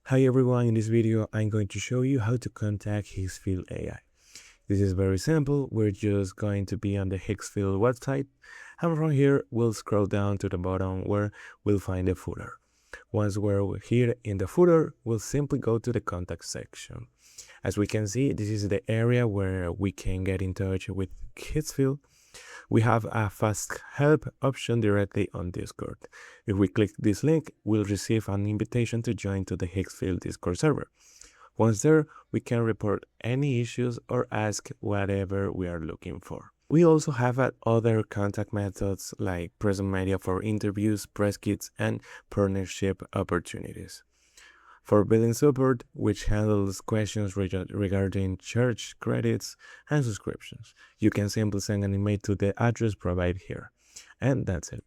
Hi everyone, in this video I'm going to show you how to contact Higgsfield AI. This is very simple. We're just going to be on the Higgsfield website, and from here we'll scroll down to the bottom where we'll find the footer. Once we're here in the footer, we'll simply go to the contact section. As we can see, this is the area where we can get in touch with Higgsfield. We have a fast help option directly on Discord. If we click this link, we'll receive an invitation to join to the Higgsfield Discord server. Once there, we can report any issues or ask whatever we are looking for. We also have other contact methods like present media for interviews, press kits, and partnership opportunities. For billing support, which handles questions regarding church credits and subscriptions, you can simply send an email to the address provided here. And that's it.